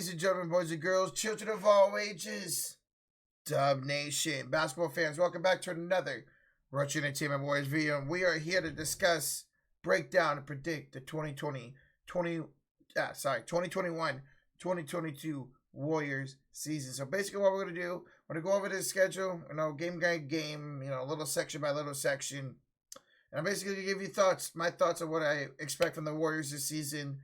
Ladies and gentlemen, boys and girls, children of all ages, Dub Nation, basketball fans, welcome back to another Rocha Entertainment Warriors video. And we are here to discuss, break down, and predict the 2021-2022 Warriors season. So basically what we're going to do, we're going to go over the schedule, game by game, little section by little section. And I'm basically going to give you my thoughts on what I expect from the Warriors this season.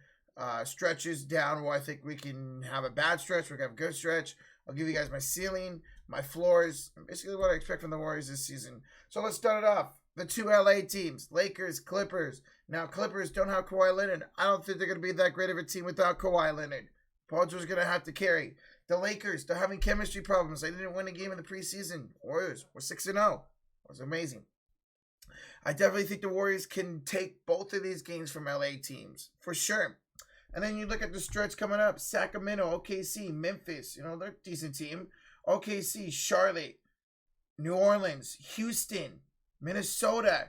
Stretches down where I think we can have a bad stretch, we can have a good stretch. I'll give you guys my ceiling, my floors, and basically what I expect from the Warriors this season. So let's start it off. The two LA teams, Lakers, Clippers. Now, Clippers don't have Kawhi Leonard. I don't think they're going to be that great of a team without Kawhi Leonard. Paul George is going to have to carry. The Lakers, they're having chemistry problems. They didn't win a game in the preseason. Warriors, we're 6-0. It was amazing. I definitely think the Warriors can take both of these games from LA teams, for sure. And then you look at the stretch coming up. Sacramento, OKC, Memphis. They're a decent team. OKC, Charlotte, New Orleans, Houston, Minnesota.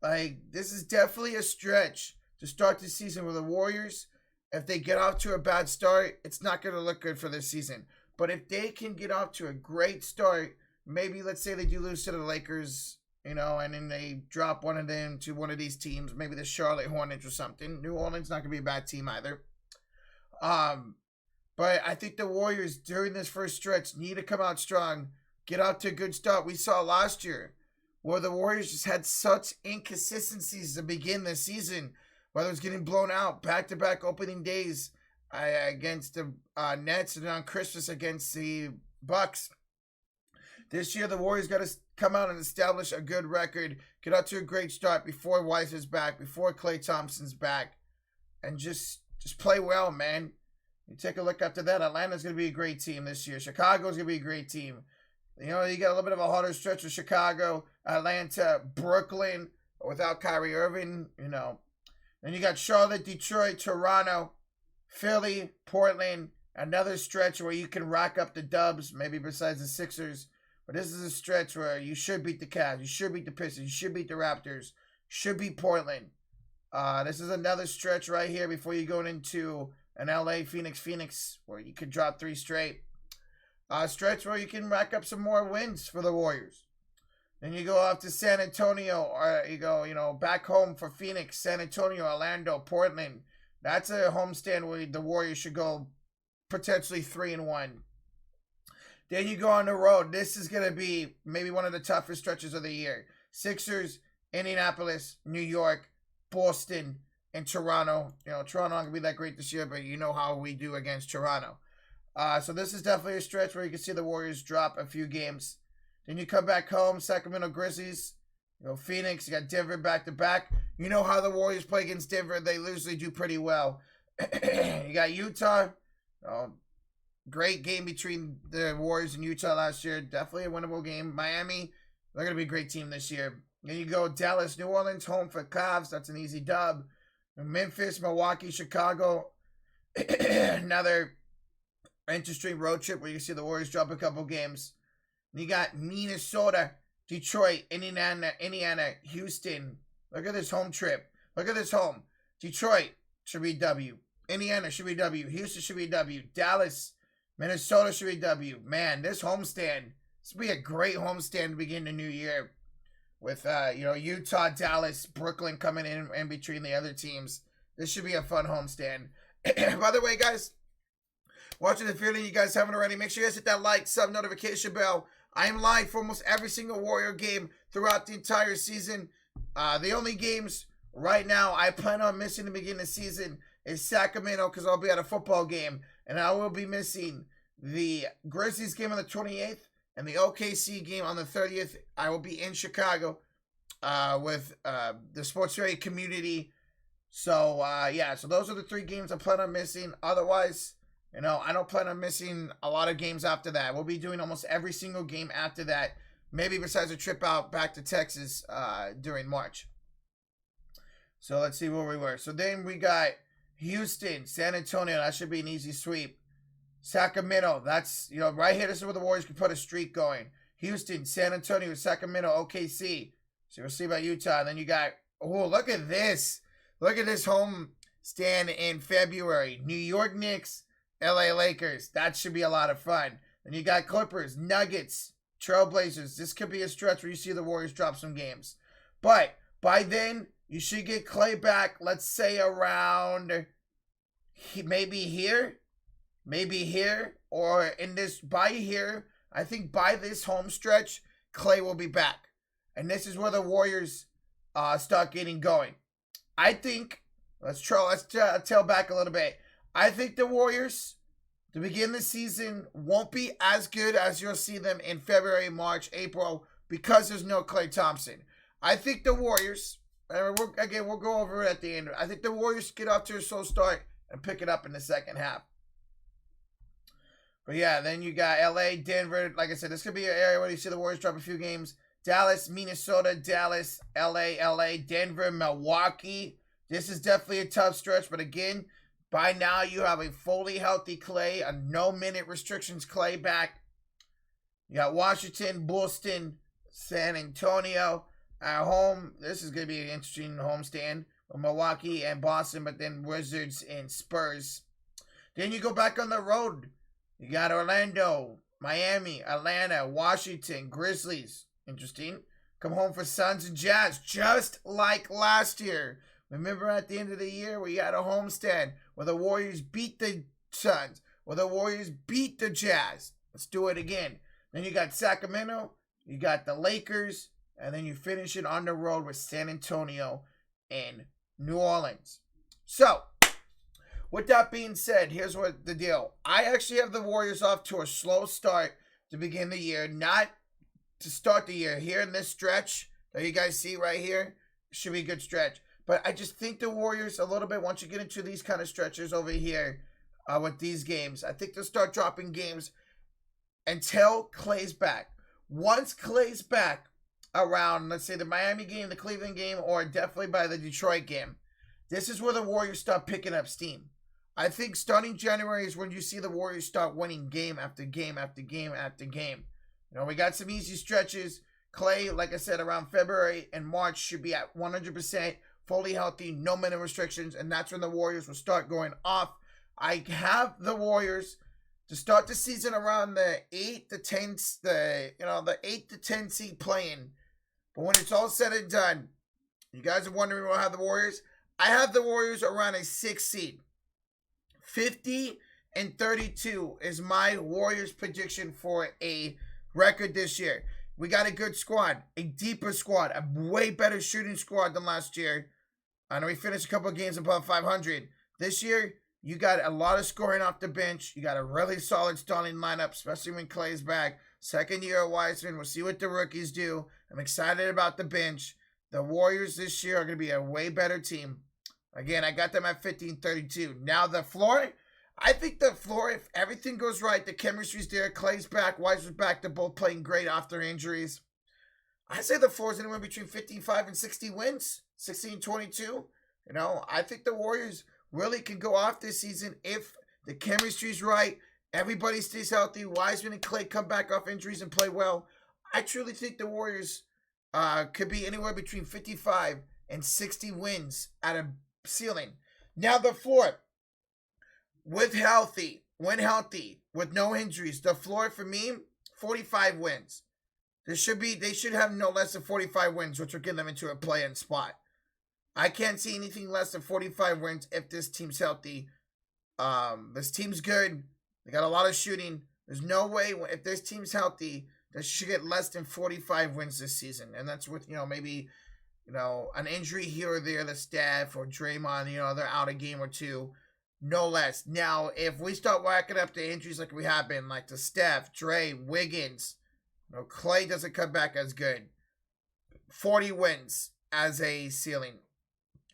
This is definitely a stretch to start the season with the Warriors. If they get off to a bad start, it's not going to look good for this season. But if they can get off to a great start, maybe let's say they do lose to the Lakers, and then they drop one of them to one of these teams, maybe the Charlotte Hornets or something. New Orleans not going to be a bad team either. But I think the Warriors during this first stretch need to come out strong, get out to a good start. We saw last year where the Warriors just had such inconsistencies to begin the season, whether it's getting blown out back-to-back opening days against the Nets and on Christmas against the Bucks. This year, the Warriors got to come out and establish a good record, get out to a great start before Weiss is back, before Klay Thompson's back, and just play well, man. You take a look after that, Atlanta's going to be a great team this year. Chicago's going to be a great team. You got a little bit of a harder stretch with Chicago, Atlanta, Brooklyn, without Kyrie Irving, Then you got Charlotte, Detroit, Toronto, Philly, Portland, another stretch where you can rack up the dubs, maybe besides the Sixers. But this is a stretch where you should beat the Cavs, you should beat the Pistons, you should beat the Raptors, should beat Portland. This is another stretch right here before you go into an LA, Phoenix, where you could drop 3 straight. Stretch where you can rack up some more wins for the Warriors. Then you go off to San Antonio, or you go, back home for Phoenix, San Antonio, Orlando, Portland. That's a homestand where the Warriors should go potentially 3-1. Then you go on the road. This is going to be maybe one of the toughest stretches of the year. Sixers, Indianapolis, New York, Boston, and Toronto. Toronto not going to be that great this year, but you know how we do against Toronto. So this is definitely a stretch where you can see the Warriors drop a few games. Then you come back home, Sacramento Grizzlies, Phoenix, you got Denver back-to-back. You know how the Warriors play against Denver. They usually do pretty well. You got Utah. Great game between the Warriors and Utah last year. Definitely a winnable game. Miami, they're going to be a great team this year. Then you go Dallas, New Orleans, home for Cavs. That's an easy dub. Memphis, Milwaukee, Chicago. Another interesting road trip where you see the Warriors drop a couple games. And you got Minnesota, Detroit, Indiana, Houston. Look at this home trip. Look at this home. Detroit should be W. Indiana should be W. Houston should be W. Dallas, Minnesota should be W. Man, this homestand, this will be a great homestand to begin the new year. With, Utah, Dallas, Brooklyn coming in between the other teams. This should be a fun homestand. By the way, guys, watching the video, you guys haven't already, make sure you guys hit that like, sub, notification bell. I am live for almost every single Warrior game throughout the entire season. The only games right now I plan on missing to begin the season is Sacramento because I'll be at a football game. And I will be missing the Grizzlies game on the 28th and the OKC game on the 30th. I will be in Chicago with the Sports Radio community. So, so those are the 3 games I plan on missing. Otherwise, I don't plan on missing a lot of games after that. We'll be doing almost every single game after that. Maybe besides a trip out back to Texas during March. So let's see where we were. So then we got Houston, San Antonio. That should be an easy sweep. Sacramento. That's, right here. This is where the Warriors can put a streak going. Houston, San Antonio, Sacramento, OKC. So we'll see about Utah. And then you got, look at this. Look at this home stand in February. New York Knicks, LA Lakers. That should be a lot of fun. Then you got Clippers, Nuggets, Trailblazers. This could be a stretch where you see the Warriors drop some games. But by then, you should get Clay back, let's say around maybe here, or in this, by here, I think by this home stretch, Clay will be back. And this is where the Warriors start getting going. I think, let's tail back a little bit. I think the Warriors, to begin the season, won't be as good as you'll see them in February, March, April, because there's no Klay Thompson. I think the Warriors, we'll go over it at the end. I think the Warriors get off to a slow start and pick it up in the second half. But yeah, then you got LA, Denver. Like I said, this could be an area where you see the Warriors drop a few games. Dallas, Minnesota, Dallas, LA, Denver, Milwaukee. This is definitely a tough stretch, but again, by now you have a fully healthy Clay, a no-minute restrictions Clay back. You got Washington, Boston, San Antonio at home. This is going to be an interesting homestand with Milwaukee and Boston, but then Wizards and Spurs. Then you go back on the road. You got Orlando, Miami, Atlanta, Washington, Grizzlies. Interesting. Come home for Suns and Jazz, just like last year. Remember at the end of the year, we had a homestand where the Warriors beat the Suns, where the Warriors beat the Jazz. Let's do it again. Then you got Sacramento, you got the Lakers, and then you finish it on the road with San Antonio and New Orleans. So, with that being said, here's what the deal. I actually have the Warriors off to a slow start to begin the year, not to start the year. Here in this stretch that you guys see right here, should be a good stretch. But I just think the Warriors, a little bit, once you get into these kind of stretches over here with these games, I think they'll start dropping games until Clay's back. Once Clay's back around, let's say, the Miami game, the Cleveland game, or definitely by the Detroit game, this is where the Warriors start picking up steam. I think starting January is when you see the Warriors start winning game after game after game after game. You know, we got some easy stretches. Clay, like I said, around February and March should be at 100%. Fully healthy, no minute restrictions, and that's when the Warriors will start going off. I have the Warriors to start the season around the 8 to 10, the 8 to 10 seed playing. But when it's all said and done, you guys are wondering where I have the Warriors. I have the Warriors around a 6 seed. 50-32 is my Warriors prediction for a record this year. We got a good squad, a deeper squad, a way better shooting squad than last year. I know we finished a couple of games above 500. This year, you got a lot of scoring off the bench. You got a really solid starting lineup, especially when Clay's back. Second year of Wiseman. We'll see what the rookies do. I'm excited about the bench. The Warriors this year are going to be a way better team. Again, I got them at 15-32. Now the floor, I think the floor, if everything goes right, the chemistry's there, Clay's back, Wiseman's back, they're both playing great off their injuries. I say the floor is anywhere between 55 and 60 wins, 16-22. You know, I think the Warriors really can go off this season if the chemistry's right, everybody stays healthy, Wiseman and Clay come back off injuries and play well. I truly think the Warriors could be anywhere between 55 and 60 wins at a ceiling. Now the floor, when healthy, with no injuries, the floor for me, 45 wins. They should have no less than 45 wins, which will get them into a play-in spot. I can't see anything less than 45 wins if this team's healthy. This team's good. They got a lot of shooting. There's no way, if this team's healthy, they should get less than 45 wins this season. And that's with, maybe, an injury here or there, the Steph or Draymond, they're out a game or two. No less. Now, if we start whacking up the injuries like we have been, like the Steph, Dre, Wiggins, Clay doesn't come back as good. 40 wins as a ceiling,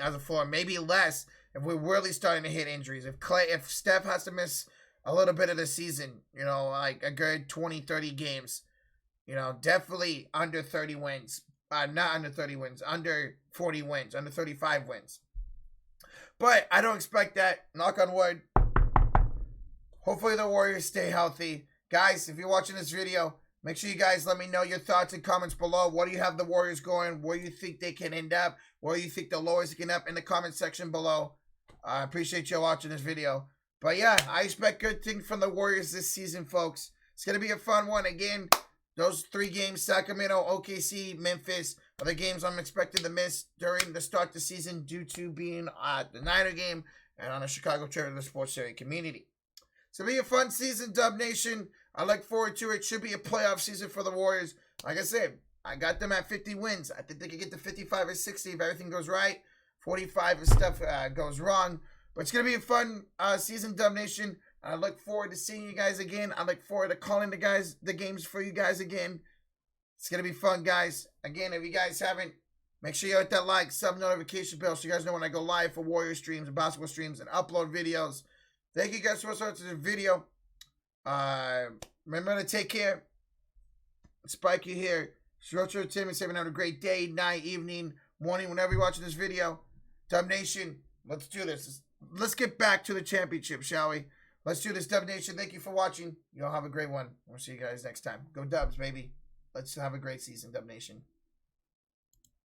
as a floor. Maybe less if we're really starting to hit injuries. If Steph has to miss a little bit of the season, like a good 20, 30 games, definitely under 30 wins. Not under 30 wins, under 40 wins, under 35 wins. But I don't expect that. Knock on wood. Hopefully the Warriors stay healthy. Guys, if you're watching this video, make sure you guys let me know your thoughts and comments below. What do you have the Warriors going? Where do you think they can end up? Where do you think the lowest can end up in the comment section below? I appreciate you watching this video. But yeah, I expect good things from the Warriors this season, folks. It's going to be a fun one. Again, those 3 games, Sacramento, OKC, Memphis, are the games I'm expecting to miss during the start of the season due to being at the Niner game and on a Chicago trip to the sports area community. It's going to be a fun season, Dub Nation. I look forward to it. Should be a playoff season for the Warriors. Like I said, I got them at 50 wins. I think they could get to 55 or 60 if everything goes right. 45 if stuff goes wrong. But it's going to be a fun season, Dub Nation. I look forward to seeing you guys again. I look forward to calling the games for you guys again. It's going to be fun, guys. Again, if you guys haven't, make sure you hit that like, sub notification bell so you guys know when I go live for Warrior streams and basketball streams and upload videos. Thank you guys so much for watching this video. Remember to take care. Spike you here. Rocha, Tim, and Seven, have a great day, night, evening, morning, whenever you're watching this video. Dub Nation, let's do this. Let's get back to the championship, shall we? Let's do this, Dub Nation. Thank you for watching. You all have a great one. We'll see you guys next time. Go Dubs, baby. Let's have a great season, Dub Nation.